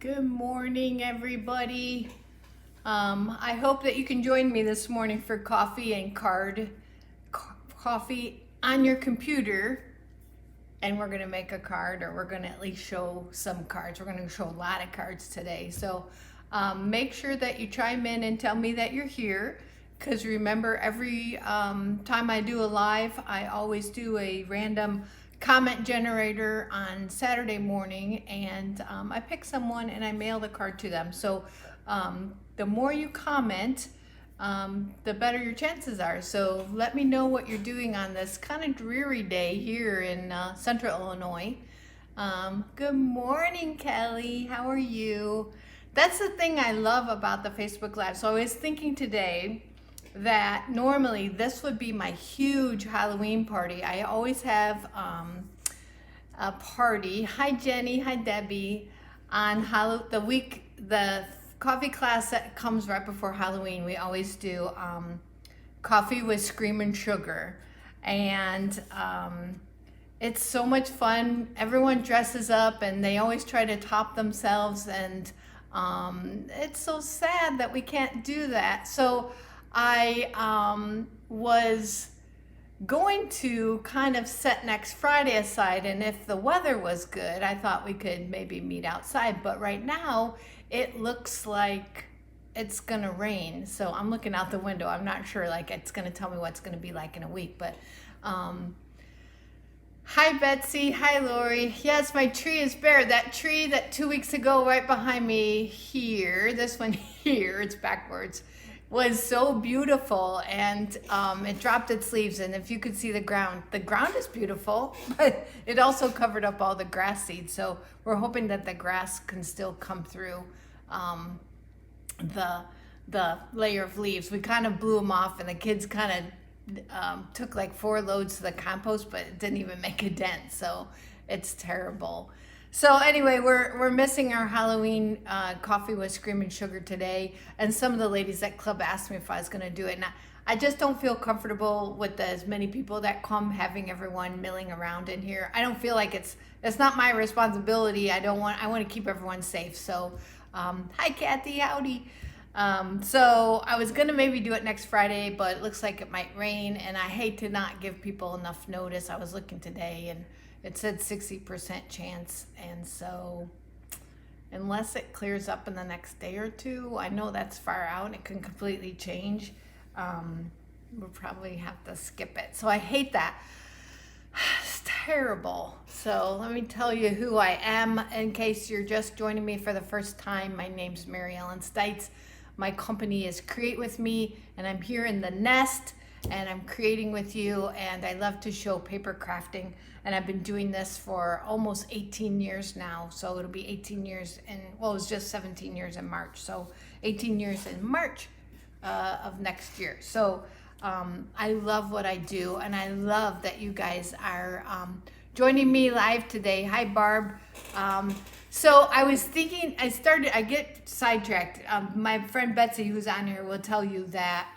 Good morning, everybody. I hope that you can join me this morning for coffee and coffee on your computer. And we're going to make a card, or we're going to at least show some cards. We're going to show a lot of cards today. So make sure that you chime in and tell me that you're here. Because remember, every time I do a live, I always do a random comment generator on Saturday morning, and I pick someone and I mail the card to them. So the more you comment, the better your chances are. So let me know what you're doing on this kind of dreary day here in Central Illinois. Good morning, Kelly. How are you? That's the thing I love about the Facebook Live. So I was thinking today that normally this would be my huge Halloween party. I always have a party. Hi Jenny, hi Debbie. On the coffee class that comes right before Halloween, we always do coffee with Screamin' Sugar. And it's so much fun. Everyone dresses up and they always try to top themselves, and it's so sad that we can't do that. So I was going to kind of set next Friday aside, and if the weather was good, I thought we could maybe meet outside. But right now, it looks like it's gonna rain. So I'm looking out the window. I'm not sure, like, it's gonna tell me what it's gonna be like in a week. But hi Betsy, hi Lori. Yes, my tree is bare. That tree that 2 weeks ago right behind me here, this one here, it's backwards, was so beautiful, and it dropped its leaves, and if you could see the ground is beautiful, but it also covered up all the grass seeds. So we're hoping that the grass can still come through the layer of leaves. We kind of blew them off, and the kids kind of took like 4 loads to the compost, but it didn't even make a dent. So it's terrible. So anyway, we're missing our Halloween coffee with Screamin' Sugar today, and some of the ladies at club asked me if I was going to do it. And I just don't feel comfortable with as many people that come, having everyone milling around in here. I don't feel like it's not my responsibility. I want to keep everyone safe. So hi Kathy, howdy. So I was gonna maybe do it next Friday, but it looks like it might rain, and I hate to not give people enough notice. I was looking today, and it said 60% chance, and so unless it clears up in the next day or two, I know that's far out and it can completely change, we'll probably have to skip it. So I hate that. It's terrible. So let me tell you who I am in case you're just joining me for the first time. My name's Mary Ellen Stites. My company is Create With Me, and I'm here in the nest, and I'm creating with you, and I love to show paper crafting, and I've been doing this for almost 18 years now. So it'll be 18 years, and well, it was just 17 years in March, so 18 years in March of next year. So I love what I do, and I love that you guys are joining me live today. Hi Barb. So I was thinking, I get sidetracked. My friend Betsy, who's on here, will tell you that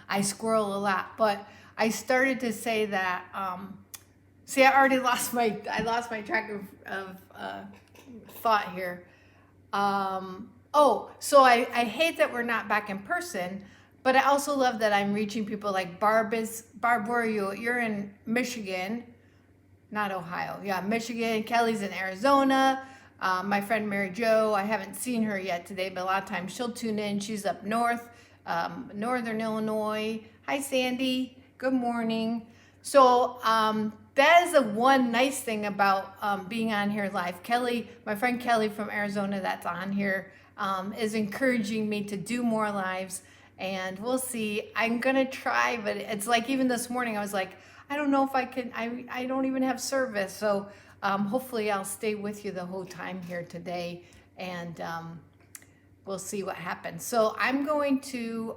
I squirrel a lot, but I started to say that, see, I already lost my track of thought here. So I hate that we're not back in person, but I also love that I'm reaching people like Barb, where are you? You're in Michigan, not Ohio. Yeah, Michigan. Kelly's in Arizona. My friend Mary Jo, I haven't seen her yet today, but a lot of times she'll tune in. She's up north. Northern Illinois. Hi Sandy, good morning. So that is the one nice thing about being on here live. Kelly, my friend Kelly from Arizona that's on here, is encouraging me to do more lives, and we'll see. I'm gonna try, but it's like, even this morning I was like, I don't know if I can. I don't even have service. So hopefully I'll stay with you the whole time here today, and we'll see what happens. So I'm going to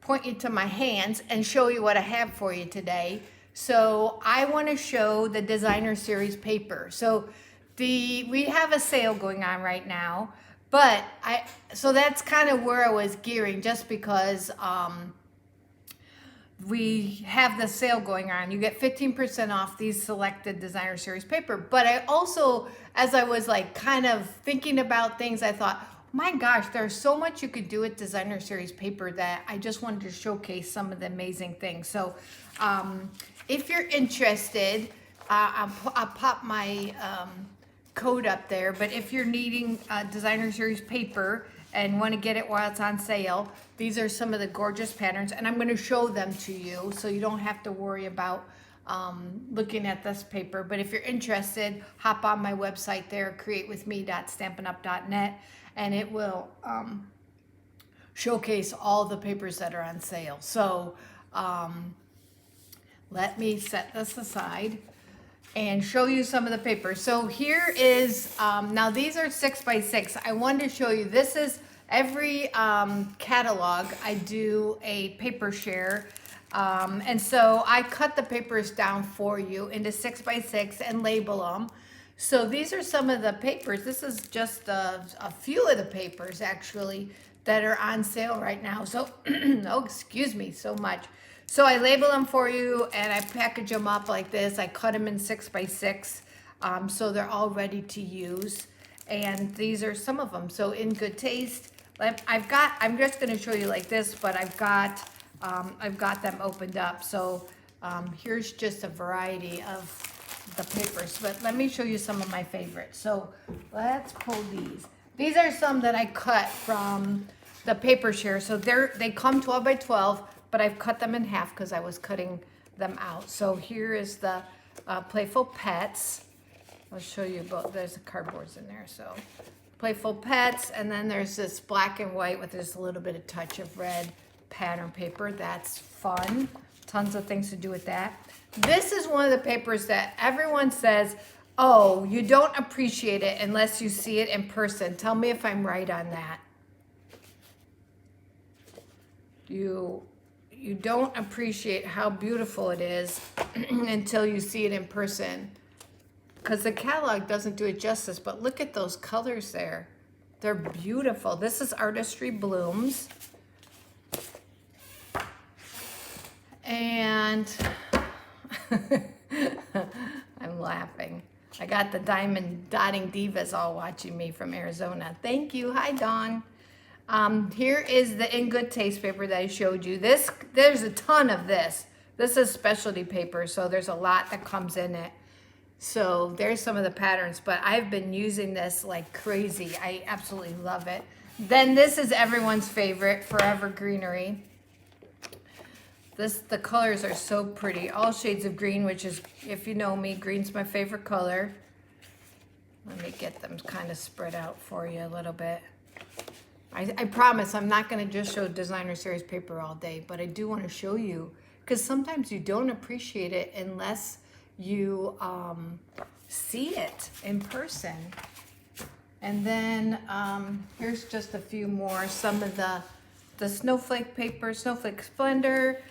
point you to my hands and show you what I have for you today. So I want to show the designer series paper. So we have a sale going on right now, but so that's kind of where I was gearing, just because we have the sale going on. You get 15% off these selected designer series paper. But I also, as I was like kind of thinking about things, I thought, my gosh, there's so much you could do with designer series paper that I just wanted to showcase some of the amazing things. So if you're interested, I'll pop my code up there. But if you're needing designer series paper and want to get it while it's on sale, these are some of the gorgeous patterns, and I'm going to show them to you so you don't have to worry about looking at this paper. But if you're interested, hop on my website there, createwithme.stampinup.net, and it will showcase all the papers that are on sale. So let me set this aside and show you some of the papers. So here is, now these are 6x6. I wanted to show you, this is every catalog. I do a paper share. And so I cut the papers down for you into 6x6 and label them. So these are some of the papers. This is just a few of the papers actually that are on sale right now. So, oh, excuse me so much. So I label them for you and I package them up like this. I cut them in 6x6 so they're all ready to use. And these are some of them. So in good taste, I'm just going to show you like this, but I've got them opened up. So here's just a variety of the papers, but let me show you some of my favorites. So let's pull these. These are some that I cut from the paper share. So they come 12 by 12, but I've cut them in half because I was cutting them out. So here is the Playful Pets. I'll show you both. There's the cardboards in there. So Playful Pets, and then there's this black and white with just a little bit of touch of red pattern paper. That's fun. Tons of things to do with that. This is one of the papers that everyone says, oh, you don't appreciate it unless you see it in person. Tell me if I'm right on that. You don't appreciate how beautiful it is until you see it in person. Because the catalog doesn't do it justice, but look at those colors there. They're beautiful. This is Artistry Blooms. And I'm laughing. I got the Diamond Dotting Divas all watching me from Arizona. Thank you. Hi, Dawn. Here is the In Good Taste paper that I showed you. There's a ton of this. This is specialty paper, so there's a lot that comes in it. So there's some of the patterns, but I've been using this like crazy. I absolutely love it. Then this is everyone's favorite, Forever Greenery. The colors are so pretty. All shades of green, which is, if you know me, green's my favorite color. Let me get them kind of spread out for you a little bit. I promise I'm not going to just show designer series paper all day, but I do want to show you, because sometimes you don't appreciate it unless you see it in person. And then here's just a few more. Some of the snowflake paper, Snowflake Splendor,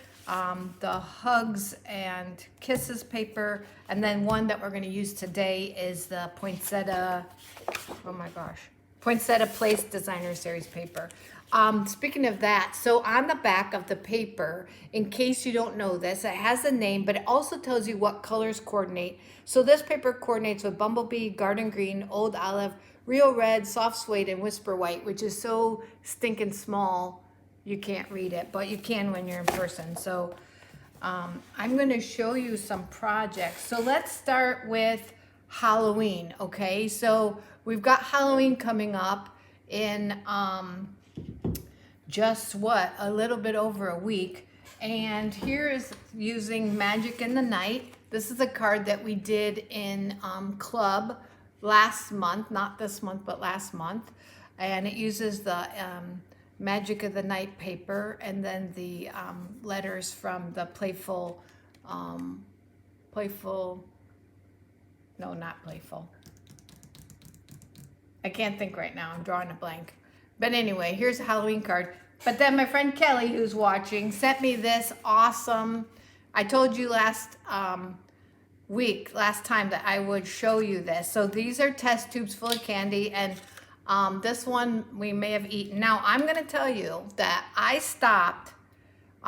the Hugs and Kisses paper, and then one that we're going to use today is the Poinsettia, oh my gosh, Poinsettia Place Designer Series paper. Speaking of that, so on the back of the paper, in case you don't know this, it has a name, but it also tells you what colors coordinate. So this paper coordinates with Bumblebee, Garden Green, Old Olive, Real Red, Soft Suede, and Whisper White, which is so stinking small you can't read it, but you can when you're in person. So I'm going to show you some projects. So let's start with Halloween, okay? So we've got Halloween coming up in just a little bit over a week. And here is using Magic in the Night. This is a card that we did in club last month, not this month, but last month. And it uses the Magic of the Night paper, and then the letters from the Playful, no, not Playful. I can't think right now, I'm drawing a blank. But anyway, here's a Halloween card. But then my friend Kelly, who's watching, sent me this awesome, I told you last time that I would show you this. So these are test tubes full of candy, and this one we may have eaten. Now, I'm going to tell you that I stopped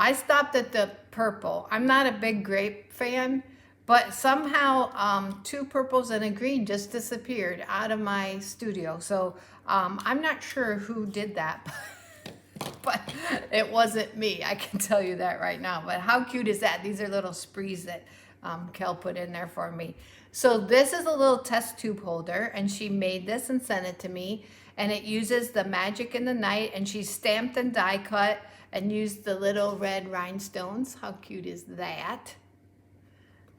I stopped at the purple. I'm not a big grape fan, but somehow 2 purples and a green just disappeared out of my studio. So I'm not sure who did that, but it wasn't me. I can tell you that right now. But how cute is that? These are little sprees that Kel put in there for me. So this is a little test tube holder, and she made this and sent it to me. And it uses the Magic in the Night, and she stamped and die cut and used the little red rhinestones. How cute is that?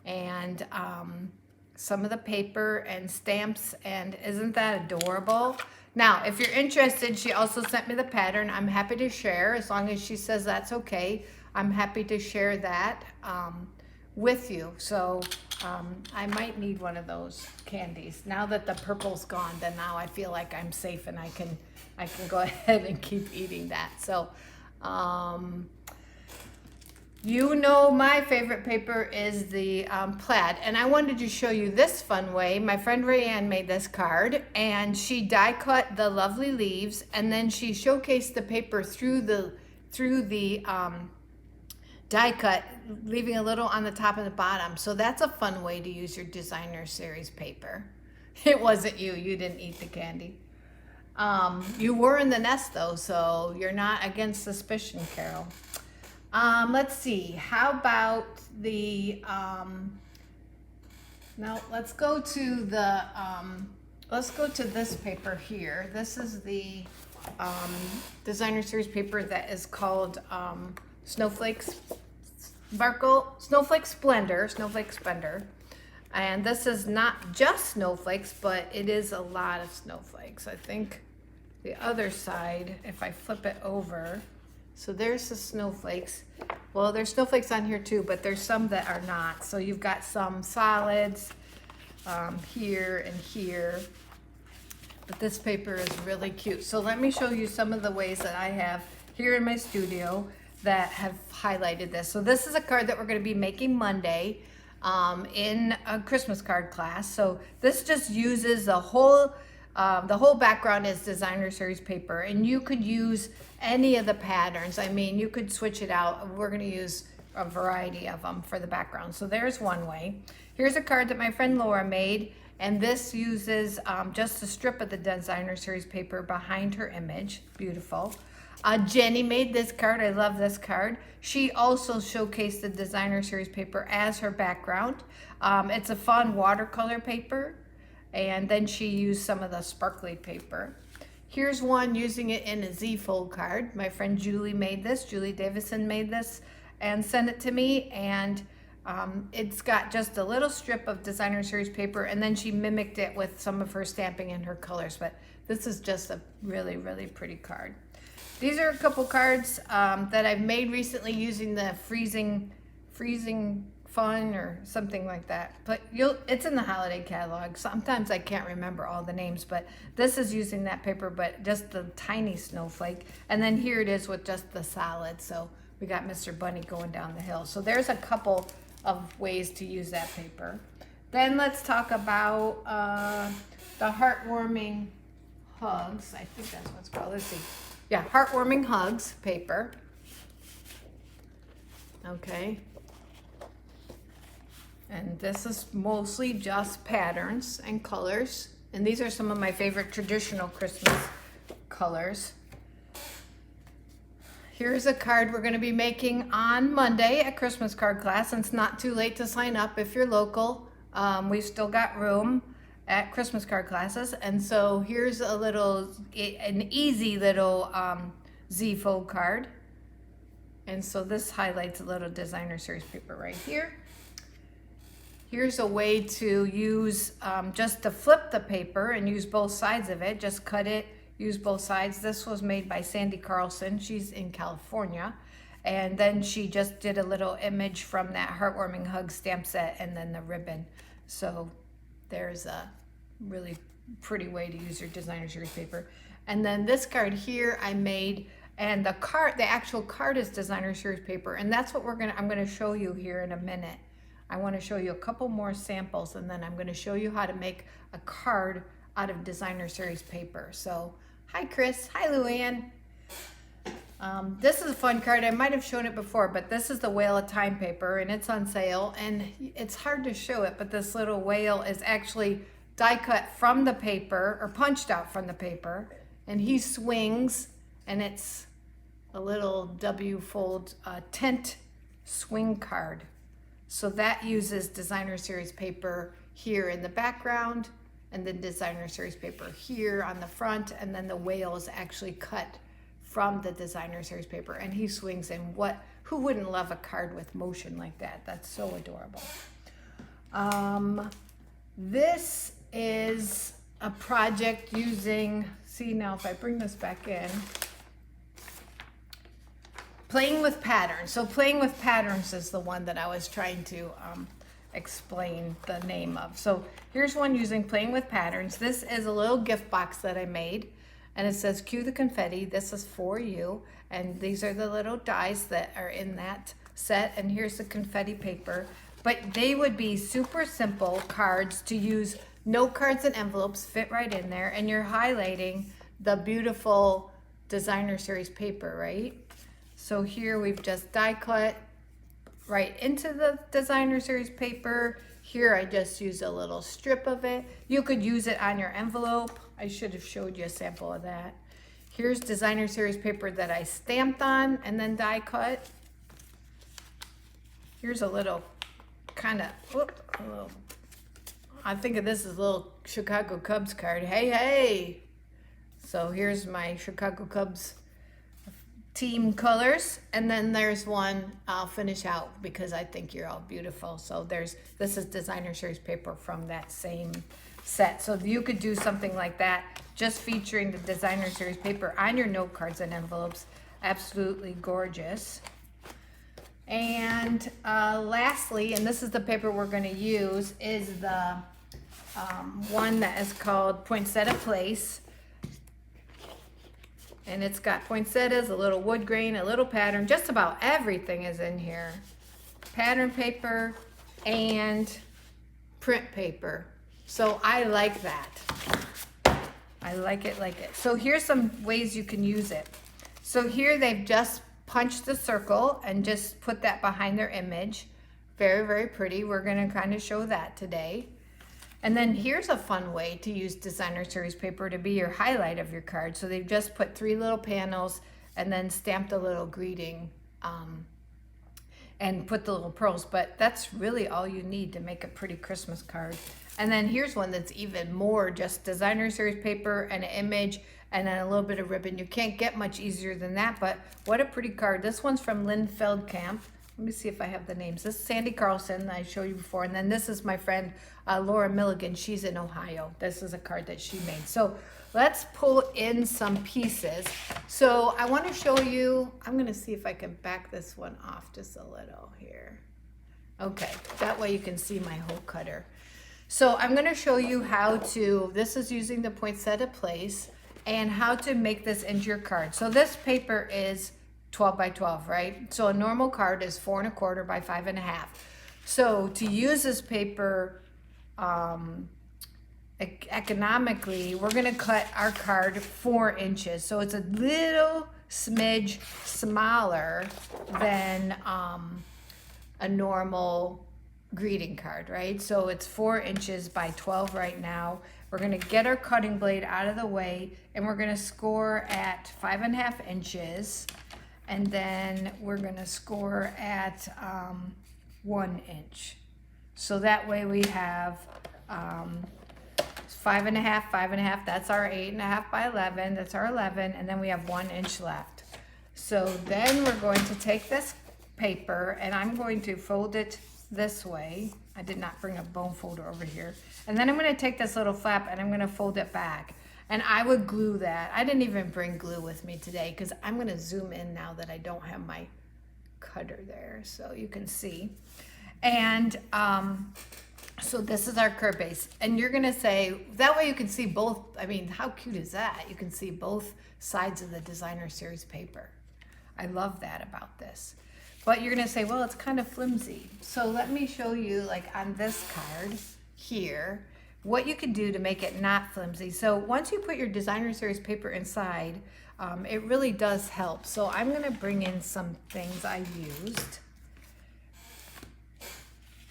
And some of the paper and stamps, and isn't that adorable? Now, if you're interested, she also sent me the pattern. I'm happy to share, as long as she says that's okay. I'm happy to share that with you. So I might need one of those candies. Now that the purple's gone, then now I feel like I'm safe and I can go ahead and keep eating that. So you know, my favorite paper is the plaid, and I wanted to show you this fun way. My friend Rayanne made this card, and she die cut the lovely leaves, and then she showcased the paper through the die cut, leaving a little on the top and the bottom. So that's a fun way to use your designer series paper. It wasn't you. You didn't eat the candy. You were in the nest though, so you're not against suspicion, Carol. Let's see. How about the now let's go to the this paper here. This is the designer series paper that is called Snowflake Splendor. And this is not just snowflakes, but it is a lot of snowflakes. I think the other side, if I flip it over, so there's the snowflakes. Well, there's snowflakes on here too, but there's some that are not. So you've got some solids here and here. But this paper is really cute. So let me show you some of the ways that I have here in my studio that have highlighted this. So this is a card that we're going to be making Monday in a Christmas card class. So this just uses the whole background is designer series paper, and you could use any of the patterns. I mean, you could switch it out. We're going to use a variety of them for the background. So there's one way. Here's a card that my friend Laura made, and this uses just a strip of the designer series paper behind her image. Beautiful. Jenny made this card. I love this card. She also showcased the designer series paper as her background. It's a fun watercolor paper, and then she used some of the sparkly paper. Here's one using it in a Z-fold card. My friend Julie made this. Julie Davison made this and sent it to me, and it's got just a little strip of designer series paper, and then she mimicked it with some of her stamping and her colors, but this is just a really, really pretty card. These are a couple cards that I've made recently using the freezing fun or something like that. But it's in the holiday catalog. Sometimes I can't remember all the names, but this is using that paper, but just the tiny snowflake. And then here it is with just the solid. So we got Mr. Bunny going down the hill. So there's a couple of ways to use that paper. Then let's talk about the heartwarming hugs. I think that's what it's called. Let's see. Yeah, heartwarming hugs paper. Okay. And this is mostly just patterns and colors. And these are some of my favorite traditional Christmas colors. Here's a card we're going to be making on Monday at Christmas card class. And it's not too late to sign up if you're local. We've still got room at Christmas card classes. And so here's an easy little Z-fold card. And so this highlights a little designer series paper right here. Here's a way to use just to flip the paper and use both sides of it. Just cut it, use both sides. This was made by Sandy Carlson. She's in California. And then she just did a little image from that heartwarming hug stamp set and then the ribbon. So there's a really pretty way to use your designer series paper. And then this card here I made, and the actual card is designer series paper, and that's what I'm gonna show you here in a minute. I want to show you a couple more samples, and then I'm going to show you how to make a card out of designer series paper. So, hi Chris, hi Luann. This is a fun card. I might have shown it before, but this is the Whale of Time paper, and it's on sale. And it's hard to show it, but this little whale is actually die cut from the paper, or punched out from the paper. And he swings, and it's a little W fold tent swing card. So that uses designer series paper here in the background, and then designer series paper here on the front, and then the whale is actually cut from the designer series paper, and he swings in. Who wouldn't love a card with motion like that? That's so adorable. This is a project using, see now if I bring this back in, playing with patterns. So playing with patterns is the one that I was trying to explain the name of. So here's one using playing with patterns. This is a little gift box that I made, and it says cue the confetti. This is for you, and these are the little dies that are in that set, and here's the confetti paper. But they would be super simple cards to use. Note cards and envelopes fit right in there, and you're highlighting the beautiful designer series paper, right? So here we've just die cut right into the designer series paper. Here I just use a little strip of it. You could use it on your envelope. I should have showed you a sample of that. Here's designer series paper that I stamped on and then die cut. Here's a little kind of, I think of this as a little Chicago Cubs card. Hey, hey. So here's my Chicago Cubs team colors, and then there's one I'll finish out because I think you're all beautiful. So this is designer series paper from that same set. So you could do something like that, just featuring the designer series paper on your note cards and envelopes. Absolutely gorgeous. And lastly, and this is the paper we're going to use, is the one that is called Poinsettia Place. And it's got poinsettias, a little wood grain, a little pattern. Just about everything is in here. Pattern paper and print paper. So I like that. I like it, like it. So here's some ways you can use it. So here they've just punched the circle and just put that behind their image. Very, very pretty. We're going to kind of show that today. And then here's a fun way to use designer series paper to be your highlight of your card. So they've just put 3 little panels and then stamped a little greeting and put the little pearls. But that's really all you need to make a pretty Christmas card. And then here's one that's even more just designer series paper and an image and then a little bit of ribbon. You can't get much easier than that, but what a pretty card. This one's from Lynn Feldkamp. Let me see if I have the names. This is Sandy Carlson, I showed you before. And then this is my friend Laura Milligan. She's in Ohio. This is a card that she made. So let's pull in some pieces. So I want to show you, I'm going to see if I can back this one off just a little here. Okay, that way you can see my whole cutter. So I'm going to show you how to, this is using the Poinsettia Place, and how to make this into your card. So this paper is 12 by 12, right? So a normal card is 4 1/4 by 5 1/2. So to use this paper economically, we're gonna cut our card 4 inches. So it's a little smidge smaller than a normal greeting card, right? So it's 4 inches by 12 right now. We're gonna get our cutting blade out of the way, and we're gonna score at 5 1/2 inches. And then we're gonna score at 1 inch. So that way we have 5 1/2, 5 1/2, that's our 8 1/2 by 11, that's our 11, and then we have 1 inch left. So then we're going to take this paper, and I'm going to fold it this way. I did not bring a bone folder over here. And then I'm gonna take this little flap and I'm gonna fold it back. And I would glue that. I didn't even bring glue with me today because I'm gonna zoom in now that I don't have my cutter there so you can see. And so this is our curve base. And you're gonna say, that way you can see both, I mean, how cute is that? You can see both sides of the designer series paper. I love that about this. But you're gonna say, well, it's kind of flimsy. So let me show you, like on this card here, what you can do to make it not flimsy. So once you put your designer series paper inside, it really does help. So I'm gonna bring in some things I used.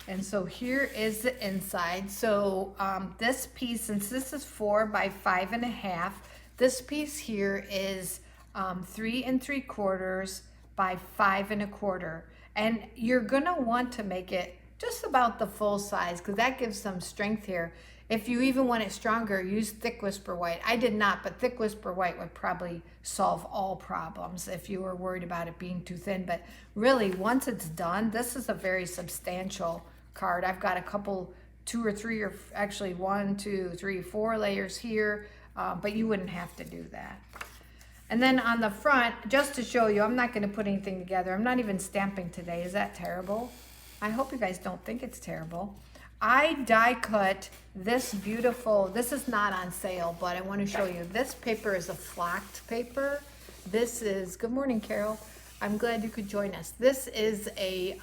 And so here is the inside. So this piece, since this is 4 by 5.5, this piece here is 3 3/4 by 5 1/4. And you're gonna want to make it just about the full size because that gives some strength here. If you even want it stronger, use thick whisper white. I did not, but thick whisper white would probably solve all problems if you were worried about it being too thin. But really, once it's done, this is a very substantial card. I've got a couple, 2 or 3, or actually 1, 2, 3, 4 layers here, but you wouldn't have to do that. And then on the front, just to show you, I'm not going to put anything together. I'm not even stamping today. Is that terrible? I hope you guys don't think it's terrible. I die cut this beautiful, this is not on sale, but I want to show you. This paper is a flocked paper. This is, good morning, Carol. I'm glad you could join us. This is a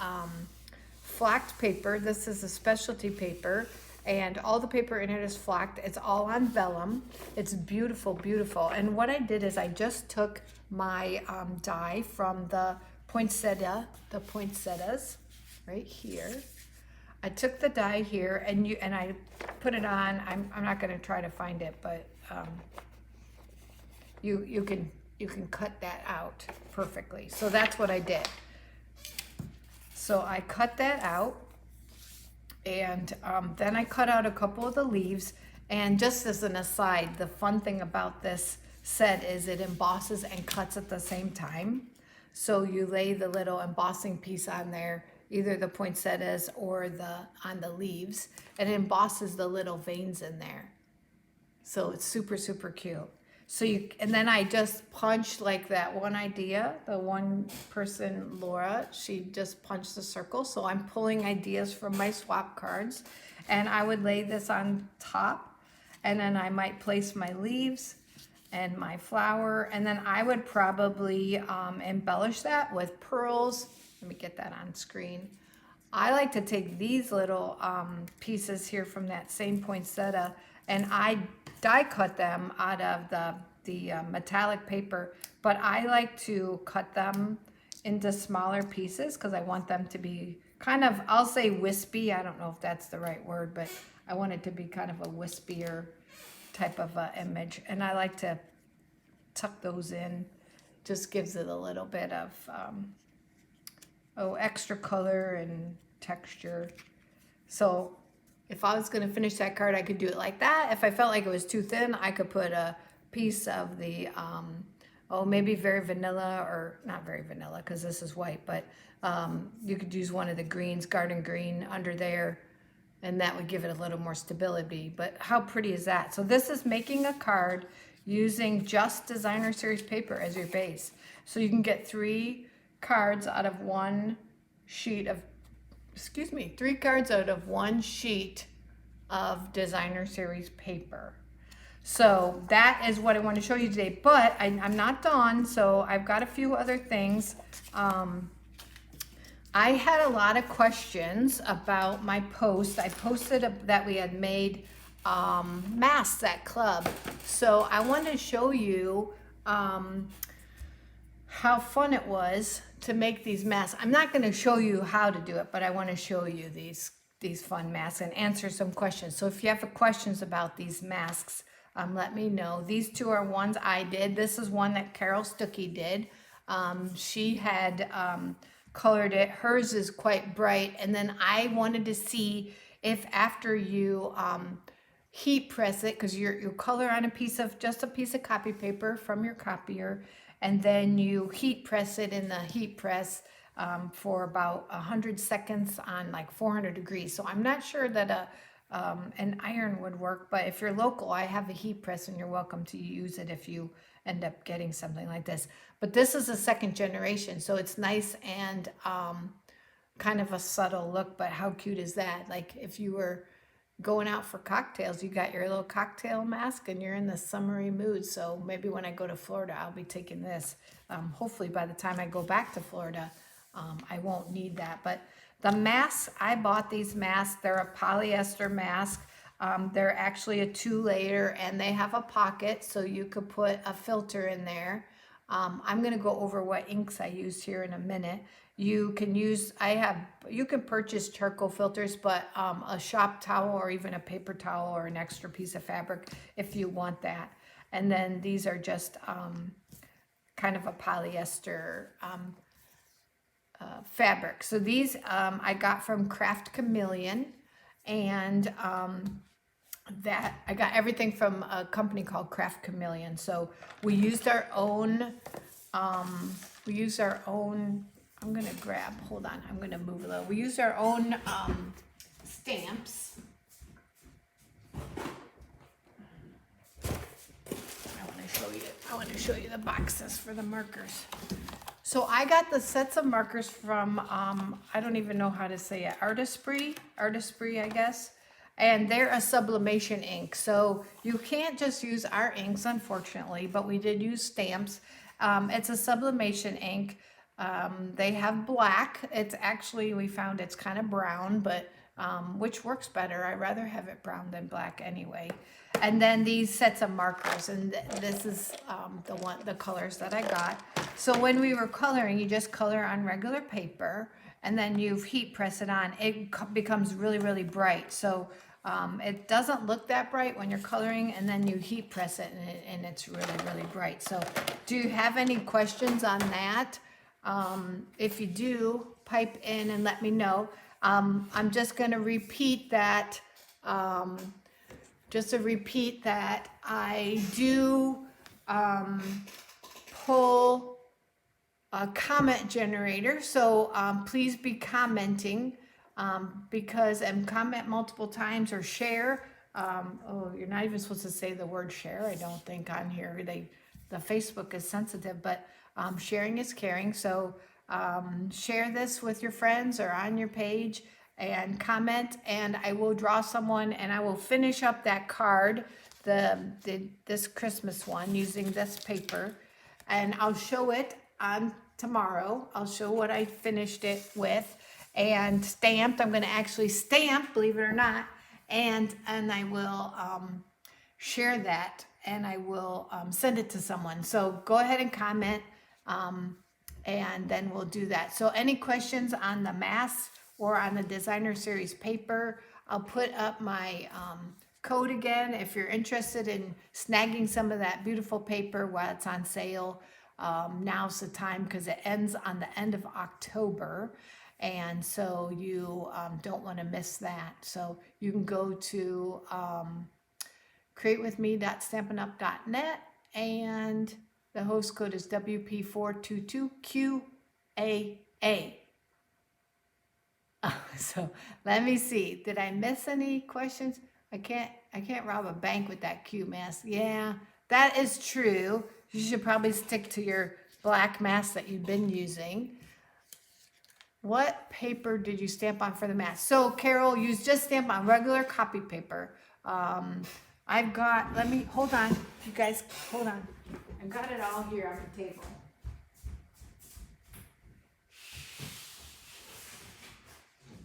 flocked paper. This is a specialty paper, and all the paper in it is flocked. It's all on vellum. It's beautiful, beautiful. And what I did is I just took my die from the poinsettias right here. I took the die here and I put it on. I'm not going to try to find it, but you can cut that out perfectly. So that's what I did. So I cut that out, and then I cut out a couple of the leaves. And just as an aside, the fun thing about this set is it embosses and cuts at the same time. So you lay the little embossing piece on there, either the poinsettias or on the leaves, and it embosses the little veins in there. So it's super, super cute. So and then I just punched like that one idea, the one person, Laura, she just punched the circle. So I'm pulling ideas from my swap cards, and I would lay this on top, and then I might place my leaves and my flower, and then I would probably embellish that with pearls. Let me get that on screen. I like to take these little pieces here from that same poinsettia, and I die cut them out of the metallic paper, but I like to cut them into smaller pieces because I want them to be kind of, I'll say wispy. I don't know if that's the right word, but I want it to be kind of a wispier type of image. And I like to tuck those in. Just gives it a little bit of extra color and texture. So if I was going to finish that card, I could do it like that. If I felt like it was too thin, I could put a piece of the maybe very vanilla, or not very vanilla because this is white, but you could use one of the greens, garden green, under there, and that would give it a little more stability. But how pretty is that? So this is making a card using just designer series paper as your base. So you can get 3 cards out of one sheet of, 3 cards out of one sheet of designer series paper. So that is what I want to show you today, but I'm not done. So I've got a few other things. I had a lot of questions about my post. I posted that we had made masks at club. So I want to show you how fun it was to make these masks. I'm not going to show you how to do it, but I want to show you these fun masks and answer some questions. So if you have questions about these masks, let me know. These 2 are ones I did. This is one that Carol Stuckey did. She had colored it. Hers is quite bright. And then I wanted to see if after you heat press it, because you color on just a piece of copy paper from your copier, and then you heat press it in the heat press for about 100 seconds on like 400 degrees. So I'm not sure that an iron would work, but if you're local, I have a heat press and you're welcome to use it if you end up getting something like this. But this is a 2nd generation, so it's nice and kind of a subtle look, but how cute is that? Like if you were going out for cocktails, you got your little cocktail mask and you're in the summery mood. So maybe when I go to Florida, I'll be taking this. Hopefully by the time I go back to Florida, I won't need that. But the masks, I bought these masks. They're a polyester mask. They're actually a 2-layer, and they have a pocket so you could put a filter in there. I'm going to go over what inks I used here in a minute. You can use, you can purchase charcoal filters, but a shop towel or even a paper towel or an extra piece of fabric if you want that. And then these are just kind of a polyester fabric. So these I got from Craft Chameleon, and that I got everything from a company called Craft Chameleon. So we used our own, I'm gonna grab, hold on, I'm gonna move a little. We used our own stamps. I want to show you the boxes for the markers. So I got the sets of markers from, I don't even know how to say it, Artistry, I guess. And they're a sublimation ink. So you can't just use our inks, unfortunately, but we did use stamps. It's a sublimation ink. They have black. It's actually, we found it's kind of brown, but which works better. I'd rather have it brown than black anyway. And then these sets of markers, and this is the colors that I got. So when we were coloring, you just color on regular paper, and then you heat press it on. It becomes really, really bright. So it doesn't look that bright when you're coloring, and then you heat press it, and it's really, really bright. So do you have any questions on that? If you do, pipe in and let me know. I'm just going to repeat that. Just to repeat that, I do pull a comment generator. So please be commenting because comment multiple times or share. Oh, you're not even supposed to say the word share, I don't think, on here. The Facebook is sensitive, but sharing is caring. So share this with your friends or on your page and comment, and I will draw someone, and I will finish up that card, this Christmas one, using this paper, and I'll show it on tomorrow. I'll show what I finished it with, and stamped. I'm going to actually stamp, believe it or not, and I will share that, and I will send it to someone. So go ahead and comment, and then we'll do that. So any questions on the masks or on the designer series paper, I'll put up my code again. If you're interested in snagging some of that beautiful paper while it's on sale, now's the time, because it ends on the end of October. And so you don't want to miss that. So you can go to createwithme.stampinup.net, and the host code is WP422QAA. So let me see. Did I miss any questions? I can't rob a bank with that Q mask. Yeah, that is true. You should probably stick to your black mask that you've been using. What paper did you stamp on for the mask? So Carol, you just stamp on regular copy paper. I've got, hold on. You guys, hold on. I've got it all here on the table.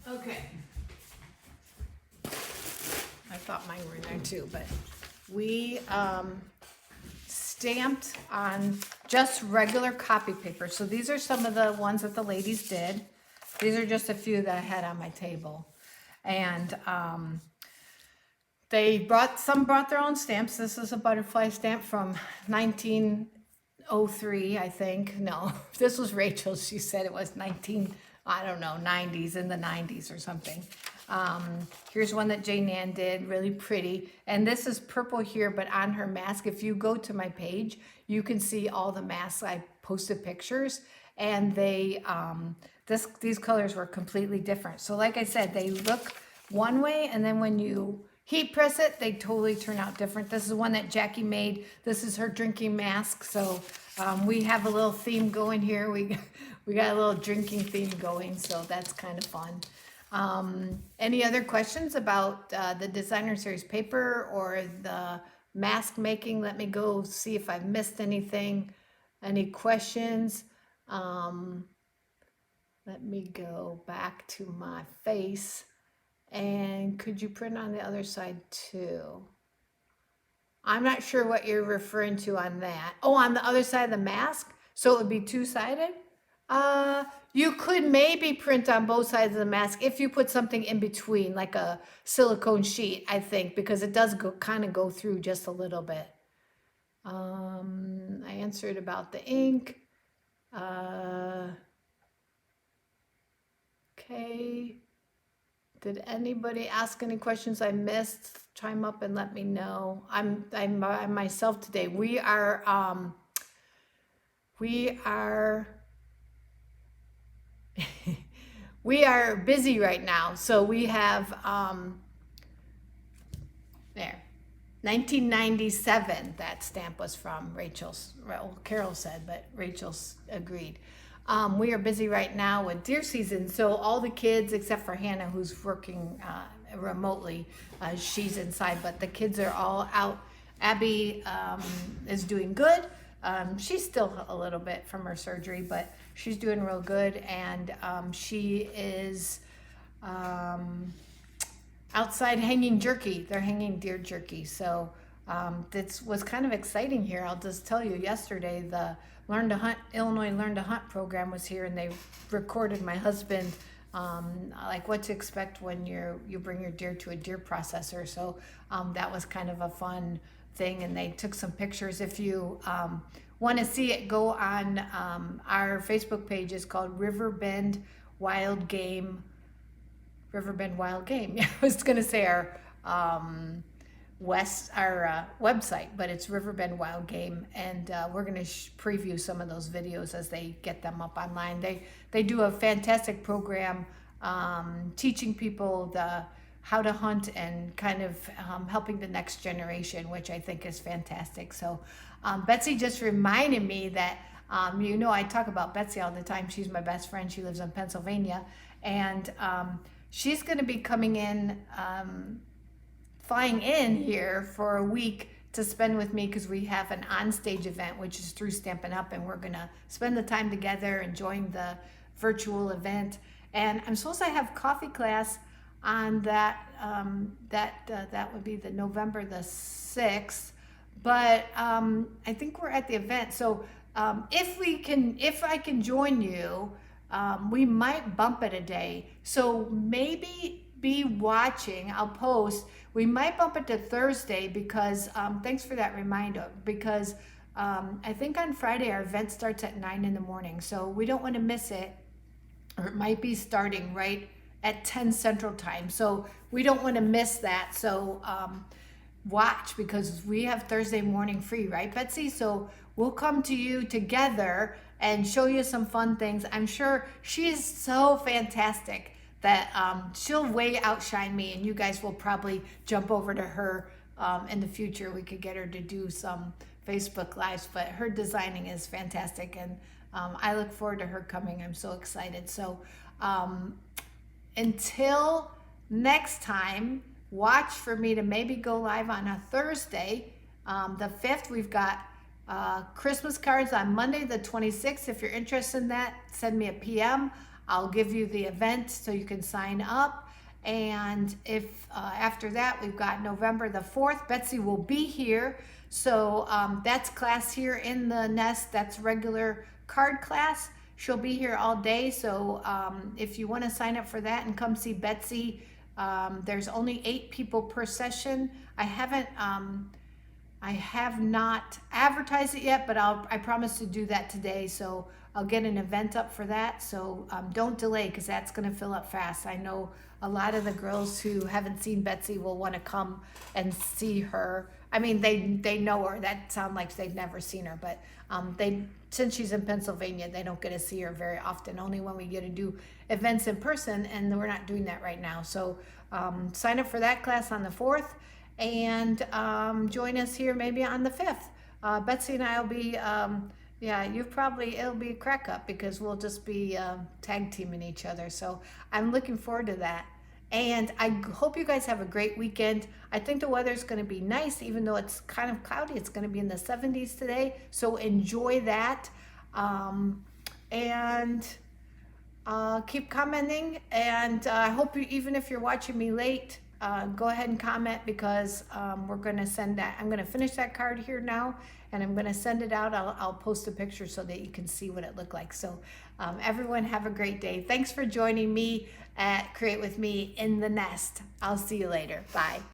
Okay. I thought mine were in there too, but we stamped on just regular copy paper. So these are some of the ones that the ladies did. These are just a few that I had on my table. And some brought their own stamps. This is a butterfly stamp from 1903, I think. No, this was Rachel's. She said it was 90s, in the 90s or something. Here's one that Jane Ann did, really pretty. And this is purple here, but on her mask, if you go to my page, you can see all the masks. I posted pictures, and they, these colors were completely different. So like I said, they look one way, and then when you heat press it, they totally turn out different. This is one that Jackie made. This is her drinking mask. So we have a little theme going here. We got a little drinking theme going, so that's kind of fun. Any other questions about the designer series paper or the mask making? Let me go see if I've missed anything. Any questions? Let me go back to my face And could you print on the other side too? I'm not sure what you're referring to on that. Oh, on the other side of the mask? So it would be two-sided? Uh, you could maybe print on both sides of the mask if you put something in between, like a silicone sheet, I think, because it does go kind of go through just a little bit. I answered about the ink. Okay. Did anybody ask any questions I missed? Chime up and let me know. I'm by myself today. We are we are busy right now. So we have there 1997 that stamp was from. Rachel's, well, Carol said, but Rachel's agreed. We are busy right now with deer season, so all the kids except for Hannah, who's working remotely, she's inside, but the kids are all out. Abby is doing good. She's still a little bit from her surgery, but she's doing real good, and she is outside hanging jerky. They're hanging deer jerky. So this was kind of exciting here. I'll just tell you, yesterday the Illinois Learn to Hunt program was here, and they recorded my husband like what to expect when you bring your deer to a deer processor. So that was kind of a fun thing, and they took some pictures. If you want to see it, go on our Facebook page. Is called Riverbend Wild Game. Yeah, I was going to say our website, but it's Riverbend Wild Game, and we're going to preview some of those videos as they get them up online. They do a fantastic program teaching people how to hunt and kind of helping the next generation, which I think is fantastic. So Betsy just reminded me that I talk about Betsy all the time. She's my best friend. She lives in Pennsylvania, and she's going to be coming in, flying in here for a week to spend with me, because we have an on-stage event, which is through Stampin' Up, and we're going to spend the time together enjoying the virtual event. And I'm supposed to have coffee class on that. That would be the November the 6th, but I think we're at the event. So if I can join you, we might bump it a day. So maybe be watching. I'll post. We might bump it to Thursday because, thanks for that reminder, because I think on Friday our event starts at 9 in the morning. So we don't want to miss it, or it might be starting right at 10 Central Time. So we don't want to miss that. So watch, because we have Thursday morning free, right, Betsy? So we'll come to you together and show you some fun things. I'm sure she is so fantastic that she'll way outshine me, and you guys will probably jump over to her in the future. We could get her to do some Facebook Lives, but her designing is fantastic, and I look forward to her coming. I'm so excited. So until next time, watch for me to maybe go live on a Thursday, the 5th. We've got Christmas cards on Monday the 26th. If you're interested in that, send me a PM. I'll give you the event so you can sign up. And if after that, we've got November the 4th. Betsy will be here. So that's class here in the nest. That's regular card class. She'll be here all day. So if you want to sign up for that and come see Betsy, there's only 8 people per session. I have not advertised it yet, but I promise to do that today. So I'll get an event up for that. So don't delay, because that's going to fill up fast. I know a lot of the girls who haven't seen Betsy will want to come and see her. I mean, they know her. That sounds like they've never seen her, but since she's in Pennsylvania, they don't get to see her very often, only when we get to do events in person, and we're not doing that right now. So sign up for that class on the 4th, and join us here maybe on the 5th. Betsy and I will be, it'll be a crack up, because we'll just be tag teaming each other. So I'm looking forward to that. And I hope you guys have a great weekend. I think the weather's going to be nice, even though it's kind of cloudy. It's going to be in the 70s today. So enjoy that. And Keep commenting, and I hope you, even if you're watching me late, go ahead and comment, because we're going to send that. I'm going to finish that card here now, and I'm going to send it out. I'll post a picture so that you can see what it looked like. So everyone have a great day. Thanks for joining me at Create With Me in the Nest. I'll see you later. Bye.